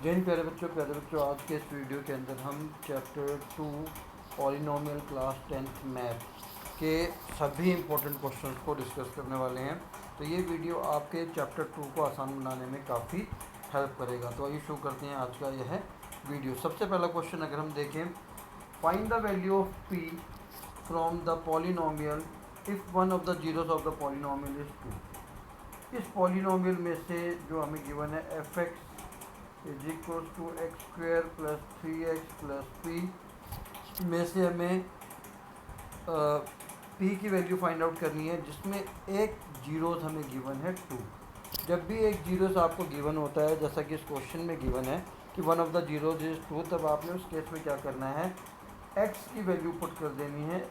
जय हिंद प्यारे बच्चों, आज के इस वीडियो के अंदर हम chapter 2 polynomial class 10th math के सभी इम्पोर्टेंट क्वेश्चंस को डिस्कस करने वाले हैं। तो ये वीडियो आपके चैप्टर 2 को आसान बनाने में काफ़ी हेल्प करेगा। तो आइए शुरू करते हैं आज का यह वीडियो। सबसे पहला क्वेश्चन अगर हम देखें, find the value of p from the polynomial if one of the zeros of the polynomial is 2। इस पॉलिनोमियल में से जो हमें गिवन है f x is equal to x square plus 3x plus p में से हमें पी की वैल्यू फाइंड आउट करनी है, जिसमें एक जीरोस हमें गिवन है 2। जब भी एक जीरोस आपको गिवन होता है, जैसा कि इस क्वेश्चन में गिवन है कि one of the zeros is 2, तब आपने उस केस में क्या करना है, x की वैल्यू पुट कर देनी है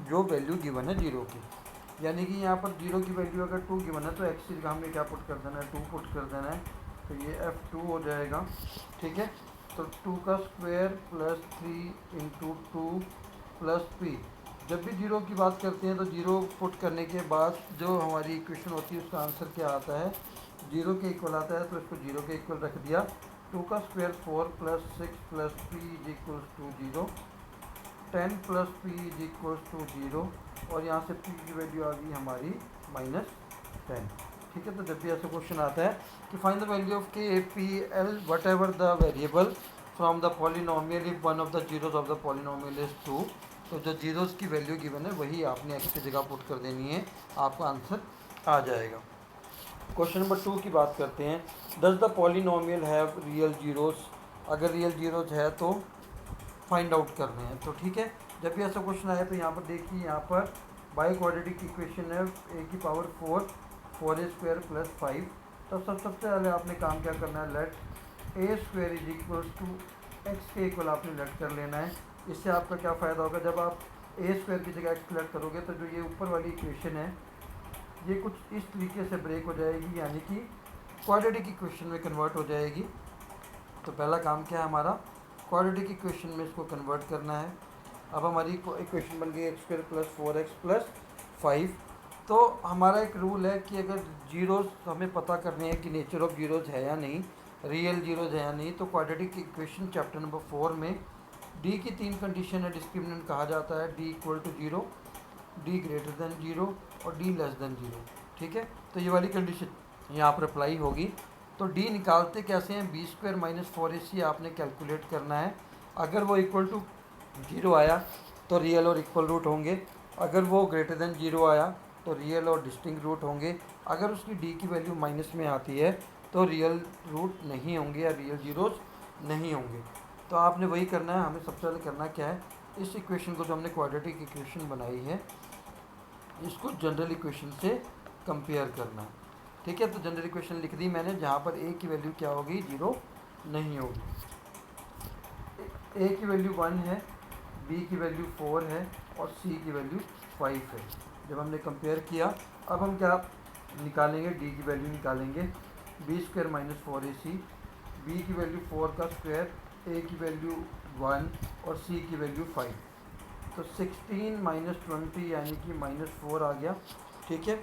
जो वैल्यू गिवन है जीरो की। यानी कि यहाँ पर जीरो की वैल्यू अगर 2 गिवन है तो x की जगह हमने क्या पुट कर देना है, 2 पुट कर देना है। तो ये f2 हो जाएगा, ठीक है। तो 2 का square plus 3 into 2 plus P. जब भी जीरो की बात करते हैं तो जीरो पुट करने के बाद जो हमारी इक्वेशन होती है उसका आंसर क्या आता है, जीरो के इक्वल आता है। तो इसको जीरो के इक्वल रख दिया। 2 का square 4 plus 6 plus p is equals to 0, 10 plus p is equals to 0, और यहाँ से पी की वैल्यू आ गई हमारी -10, ठीक है। तो जब भी ऐसा क्वेश्चन आता है कि फाइंड द वैल्यू ऑफ के P L what ever the variable from the polynomial if one of the zeros of the polynomial is 2, तो जो जीरोस की वैल्यू गिवन है वही आपने एक्स की जगह पुट कर देनी है, आपका आंसर आ जाएगा। क्वेश्चन नंबर 2 की बात करते हैं, does the polynomial have real zeros. अगर रियल जीरोस है तो फाइंड आउट करने हैं। तो ठीक है, जब भी ऐसा क्वेश्चन आया तो यहाँ पर देखिए, यहाँ पर बाई क्वाड्रेटिक इक्वेशन है ए की पावर 4 स्क्वायर प्लस 5। तो सबसे पहले आपने काम क्या करना है, let a square is equals to x के इक्वल आपने लेट कर लेना है। इससे आपका क्या फ़ायदा होगा, जब आप ए स्क्वायर की जगह एक्स लेट करोगे तो जो ये ऊपर वाली इक्वेशन है ये कुछ इस तरीके से ब्रेक हो जाएगी, यानी कि क्वाड्रेटिक इक्वेशन में कन्वर्ट हो जाएगी। तो पहला काम क्या है हमारा, क्वाड्रेटिक इक्वेशन में इसको कन्वर्ट करना है। अब हमारी इक्वेशन बन गई x square plus 4x plus 5। तो हमारा एक रूल है कि अगर जीरोस हमें पता करने हैं कि नेचर ऑफ जीरोस है या नहीं, रियल जीरोस है या नहीं, तो क्वाड्रेटिक इक्वेशन चैप्टर नंबर 4 में डी की 3 कंडीशन है, डिस्क्रिमिनेंट कहा जाता है, d equal to 0, d greater than 0 और डी लेस देन 0, ठीक है। तो ये वाली कंडीशन यहाँ पर अप्लाई होगी। तो डी निकालते कैसे हैं, बी स्क्वायर माइनस 4ac आपने कैलकुलेट करना है। अगर वो इक्वल टू 0 आया तो रियल और इक्वल रूट होंगे, अगर वो ग्रेटर देन 0 आया तो रियल और डिस्टिंक्ट रूट होंगे, अगर उसकी डी की वैल्यू माइनस में आती है तो रियल रूट नहीं होंगे या रियल जीरोस नहीं होंगे। तो आपने वही करना है। हमें सबसे पहले करना क्या है, इस इक्वेशन को जो हमने क्वाड्रेटिक इक्वेशन बनाई है इसको जनरल इक्वेशन से कंपेयर करना है, ठीक है। तो जनरल इक्वेशन लिख दी मैंने, जहाँ पर ए की वैल्यू क्या होगी, 0 नहीं होगी। ए की वैल्यू 1 है, बी की वैल्यू 4 है और सी की वैल्यू 5 है। जब हमने कंपेयर किया, अब हम क्या निकालेंगे, डी की वैल्यू निकालेंगे, b square minus 4ac, b की वैल्यू 4 का स्क्वायर, ए की वैल्यू 1 और सी की वैल्यू 5। तो 16 माइनस 20 यानी कि -4 आ गया, ठीक है।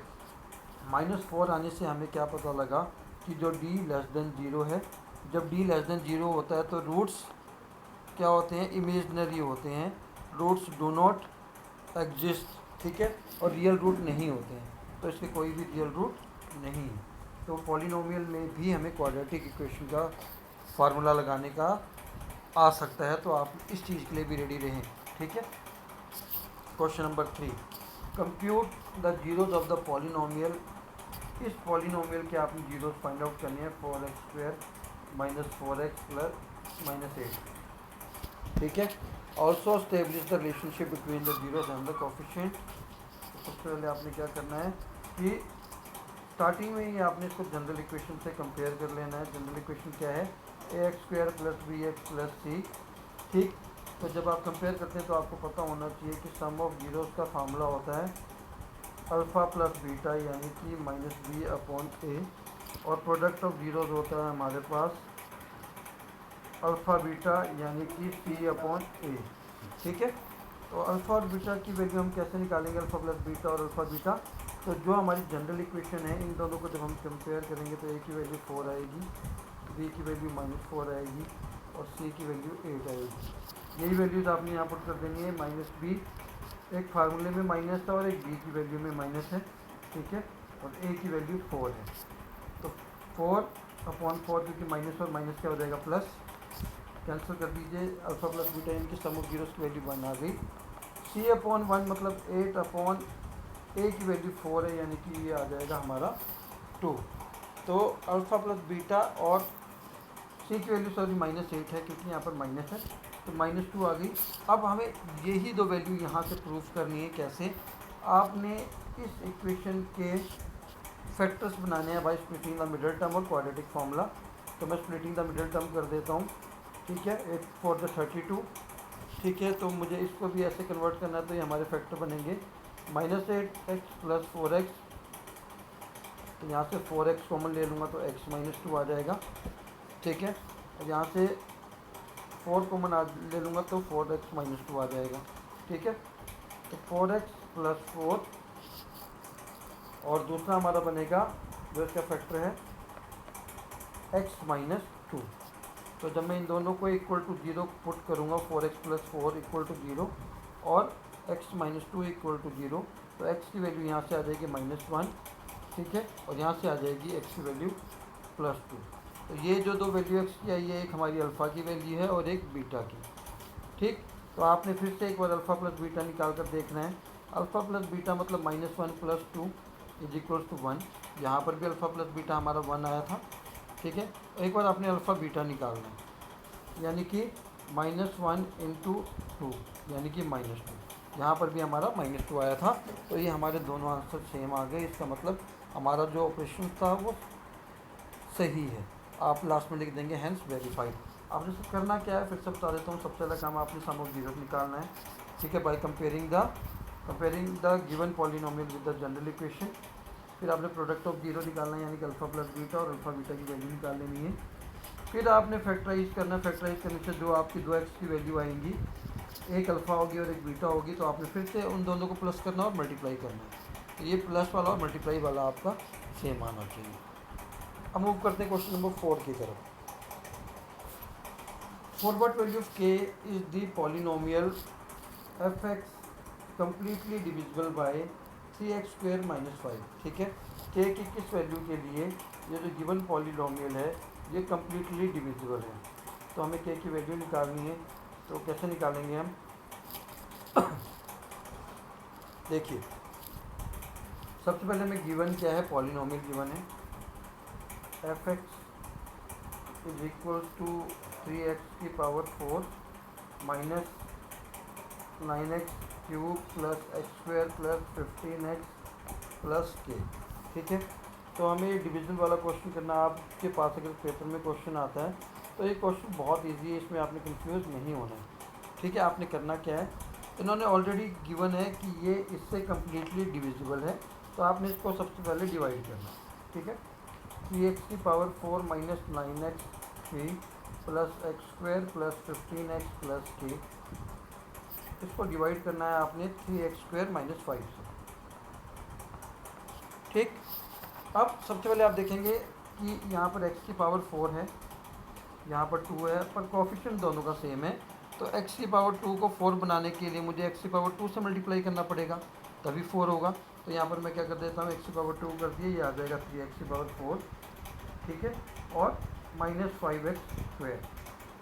-4 आने से हमें क्या पता लगा कि जो डी लेस देन 0 है, जब डी लेस देन 0 होता है तो रूट्स क्या होते हैं, इमेजनरी होते हैं, रूट्स डू नॉट एग्जिस्ट, ठीक है, और रियल रूट नहीं होते हैं। तो इसके कोई भी रियल रूट नहीं है। तो पॉलिनोमियल में भी हमें क्वाड्रेटिक इक्वेशन का फार्मूला लगाने का आ सकता है, तो आप इस चीज़ के लिए भी रेडी रहें, ठीक है। Question number 3, compute the zeros of the polynomial. इस पॉलिनोमियल के आपने जीरोस फाइंड आउट करने हैं, 4x square minus 4x plus -8, ठीक है। Also establish the relationship between the zeros and the coefficient. तो सबसे पहले आपने क्या करना है कि स्टार्टिंग में ही आपने इसको जनरल इक्वेशन से कंपेयर कर लेना है। जनरल इक्वेशन क्या है, a x square plus b x plus c, ठीक। तो जब आप कंपेयर करते हैं तो आपको पता होना चाहिए कि सम ऑफ जीरोस का फार्मूला होता है अल्फ़ा प्लस बीटा यानी कि -b/a, और प्रोडक्ट ऑफ जीरोस होता है हमारे पास अल्फ़ा बीटा यानी कि c/a, ठीक है। तो अल्फ़ा और बीटा की वैल्यू हम कैसे निकालेंगे, अल्फ़ा प्लस बीटा और अल्फ़ा बीटा। तो जो हमारी जनरल इक्वेशन है, इन दोनों को जब हम कंपेयर करेंगे तो ए की वैल्यू 4 आएगी, बी की वैल्यू -4 आएगी और सी की वैल्यू 8 आएगी। यही वैल्यूज़ आपने यहाँ पुट कर देनी है। -b एक फार्मूले में माइनस था और एक बी की वैल्यू में माइनस है, ठीक है, और ए की वैल्यू 4 है। तो 4/4 क्योंकि माइनस और माइनस क्या हो जाएगा प्लस, कैंसिल कर दीजिए। अल्फ़ा प्लस बीटा इनकी सम ऑफ जीरोस की वैल्यू 1 आ गई। c/1 मतलब 8/a की वैल्यू 4 है, यानी कि ये आ जाएगा हमारा 2। तो अल्फ़ा प्लस बीटा और सी की वैल्यू सॉरी -8 है क्योंकि यहाँ पर माइनस है, तो -2 आ गई। अब हमें यही दो वैल्यू यहाँ से प्रूफ करनी है। कैसे? आपने इस इक्वेशन के फैक्टर्स बनाने हैं by splitting the middle term और क्वाड्रेटिक फार्मूला। तो मैं स्प्लिटिंग द मिडल टर्म कर देता हूँ, ठीक है, 8 4 32, ठीक है। तो मुझे इसको भी ऐसे कन्वर्ट करना है, तो ये हमारे फैक्टर बनेंगे -8x + 4x। तो यहाँ से 4x कॉमन ले लूँगा तो x - 2 आ जाएगा, ठीक है। और यहाँ से 4 कॉमन ले लूँगा तो 4x - 2 आ जाएगा, ठीक है। तो 4x + 4 और दूसरा हमारा बनेगा जो इसका फैक्टर है x - 2। तो जब मैं इन दोनों को इक्वल टू 0 पुट करूँगा, 4x + 4 = 0 और x - 2 = 0, तो x की वैल्यू यहाँ से आ जाएगी -1, ठीक है, और यहाँ से आ जाएगी x की वैल्यू +2। तो ये जो दो वैल्यू x की आई है, एक हमारी अल्फ़ा की वैल्यू है और एक बीटा की, ठीक। तो आपने फिर से एक बार अल्फ़ा प्लस बीटा निकाल कर देखना है। अल्फ़ा प्लस बीटा मतलब -1 + 2 = 1। यहाँ पर भी अल्फ़ा प्लस बीटा हमारा 1 आया था, ठीक है। एक बार आपने अल्फ़ा बीटा निकालना है, यानी कि -1 × 2 यानी कि -2। यहाँ पर भी हमारा -2 आया था। तो ये हमारे दोनों आंसर सेम आ गए। इसका मतलब हमारा जो ऑपरेशन था वो सही है। आप लास्ट में लिख देंगे हैंस वेरीफाइड। आपने सब करना क्या है फिर से बता देता हूँ। सबसे पहला काम आपने सम ऑफ जीरोस निकालना है, ठीक है, by comparing the given polynomial with the general equation. फिर आपने प्रोडक्ट ऑफ जीरो निकालना है, यानी कि अल्फ़ा प्लस बीटा और अल्फ़ा बीटा की वैल्यू निकाल लेनी है। फिर आपने फैक्टराइज करना है। फैक्टराइज करने से जो आपकी 2x की वैल्यू आएंगी, एक अल्फ़ा होगी और एक बीटा होगी, तो आपने फिर से उन दोनों को प्लस करना और मल्टीप्लाई करना है। तो ये प्लस वाला और मल्टीप्लाई वाला आपका सेम आना चाहिए। अब मूव करते हैं क्वेश्चन नंबर 4 की तरफ। For what value of k is the polynomial f(x) completely divisible by 3x² - 5, ठीक है। k की किस वैल्यू के लिए ये जो गिवन पॉलिनोमियल है ये कंप्लीटली डिविजिबल है। तो हमें k की वैल्यू निकालनी है। तो कैसे निकालेंगे हम? देखिए, सबसे पहले हमें गिवन क्या है, पॉलिनोमियल गिवन है f(x) = 3x⁴ - 9x³ + x² + 15x + k, ठीक है। तो हमें ये डिविजन वाला क्वेश्चन करना। आपके पास अगर पेपर में क्वेश्चन आता है तो ये क्वेश्चन बहुत इजी है, इसमें आपने कंफ्यूज नहीं होना है, ठीक है। आपने करना क्या है, इन्होंने ऑलरेडी गिवन है कि ये इससे कम्प्लीटली डिविजिबल है, तो आपने इसको सबसे पहले डिवाइड करना, ठीक है। 3x⁴ - 9x³ + x² + 15x + k, इसको डिवाइड करना है आपने 3x² - 5 से, ठीक। अब सबसे पहले आप देखेंगे कि यहाँ पर x⁴ है, यहाँ पर 2 है, पर कोफिशिएंट दोनों का सेम है। तो x⁴ को 4 बनाने के लिए मुझे x⁴ से मल्टीप्लाई करना पड़ेगा, तभी 4 होगा। तो यहाँ पर मैं क्या कर देता हूँ, x⁴ कर दिए, ये आ जाएगा 3x⁴, ठीक है, और -5x²।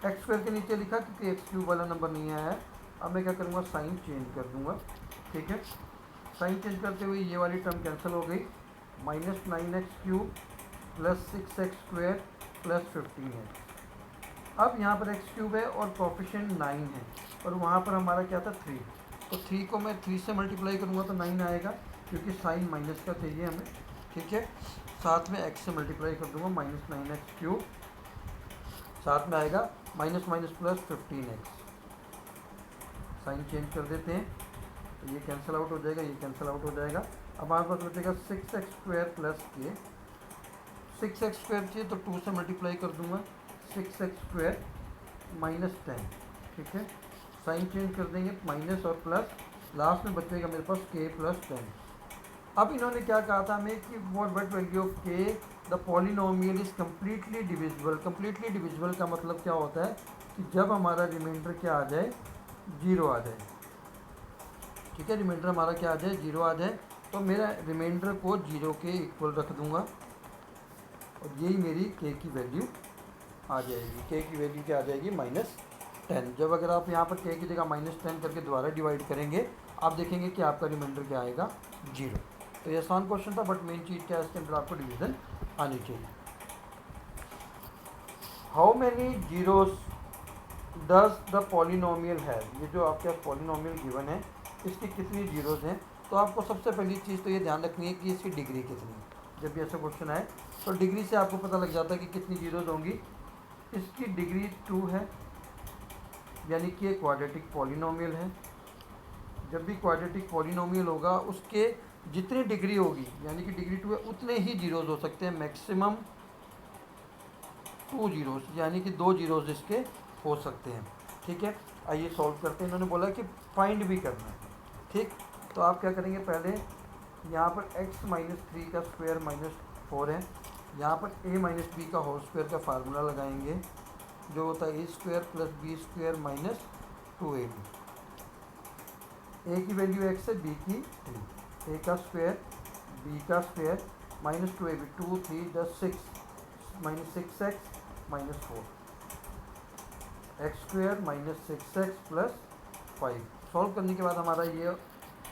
x² के नीचे लिखा क्योंकि x³ वाला नंबर नहीं आया है। अब मैं क्या करूँगा, साइन चेंज कर दूँगा, ठीक है। साइन चेंज करते हुए ये वाली टर्म कैंसिल हो गई, -9x³ + 6x² + 15x। अब यहाँ पर x³ है और कोफिशिएंट 9 है, और वहाँ पर हमारा क्या था 3। तो 3 को मैं 3 से मल्टीप्लाई करूँगा तो 9 आएगा, क्योंकि साइन माइनस का चाहिए हमें, ठीक है। साथ में x से मल्टीप्लाई कर दूँगा, -9x³, साथ में आएगा minus plus 15x। Sign change कर देते हैं तो ये कैंसिल आउट हो जाएगा, ये कैंसिल आउट हो जाएगा। अब हमारे पास बचेगा 6x² + k। 6x² चाहिए तो 2 से मल्टीप्लाई कर दूँगा, 6x² - 10, ठीक है। साइन चेंज कर देंगे, माइनस और प्लस, लास्ट में बचेगा मेरे पास k + 10। अब इन्होंने क्या कहा था हमें कि what value of k the polynomial is completely divisible. Completely divisible का मतलब क्या होता है कि जब हमारा रिमाइंडर क्या आ जाए, जीरो आ जाए। ठीक है, रिमाइंडर हमारा क्या आ जाए, जीरो आ जाए, तो मेरा रिमाइंडर को जीरो के इक्वल रख दूंगा और यही मेरी के की वैल्यू आ जाएगी। के की वैल्यू क्या आ जाएगी, -10। जब अगर आप यहाँ पर के की जगह -10 करके दोबारा डिवाइड करेंगे, आप देखेंगे कि आपका रिमाइंडर क्या आएगा, जीरो। तो ये आसान क्वेश्चन था, बट मेन चीज़ क्या है, इसके अंदर आपको डिवीज़न आनी चाहिए। How many zeros does the polynomial है, ये जो आपके पास पॉलिनोमियल गिवन है, इसकी कितनी जीरोस हैं। तो आपको सबसे पहली चीज़ तो ये ध्यान रखनी है कि इसकी डिग्री कितनी है। जब भी ऐसा क्वेश्चन आए तो डिग्री से आपको पता लग जाता है कि कितनी जीरोस होंगी। इसकी डिग्री 2 है, यानी कि एक क्वाड्रेटिक पॉलिनोमियल है। जब भी क्वाड्रेटिक पॉलिनोमियल होगा, उसके जितनी डिग्री होगी, यानी कि डिग्री 2 है, उतने ही जीरोस हो सकते हैं, मैक्सिमम 2 जीरोस, यानी कि 2 जीरोस इसके हो सकते हैं। ठीक है, आइए सॉल्व करते हैं। इन्होंने बोला कि फाइंड भी करना है। ठीक, तो आप क्या करेंगे, पहले यहाँ पर x - 3 का स्क्वायर -4 है, यहाँ पर a - b का होल स्क्वायर का फार्मूला लगाएंगे, जो होता है a² + b² - 2ab। a की वैल्यू x है, b की 3, a का स्क्वायर b का square -2ab, 2 3 10 6 -6x -4, x² - 6x + 5। Solve करने के बाद हमारा ये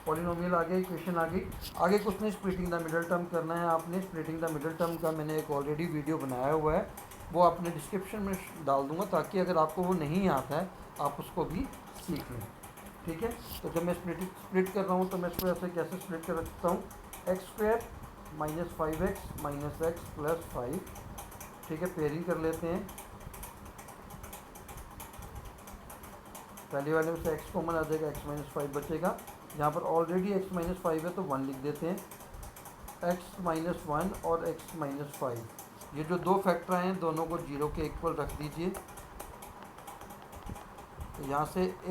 पॉलिनोमियल आ गया, इक्वेशन आ गई। आगे कुछ नहीं, स्प्लिटिंग द मिडल टर्म करना है आपने। स्प्लिटिंग द मिडल टर्म का मैंने एक ऑलरेडी वीडियो बनाया हुआ है, वो आपने डिस्क्रिप्शन में डाल दूंगा, ताकि अगर आपको वो नहीं आता है आप उसको भी सीख लें। ठीक है, तो जब मैं स्प्लिट कर रहा हूँ तो मैं इसको ऐसे कैसे स्प्लिट कर सकता हूँ, x² - 5x - x + 5। ठीक है, पेयरिंग कर लेते हैं। पहले वाले में से x कॉमन आ जाएगा, x - 5 बचेगा। यहाँ पर ऑलरेडी x - 5 है तो 1 लिख देते हैं। x - 1 और x - 5, ये जो दो फैक्टर हैं, दोनों को जीरो के इक्वल रख दीजिए। तो यहाँ से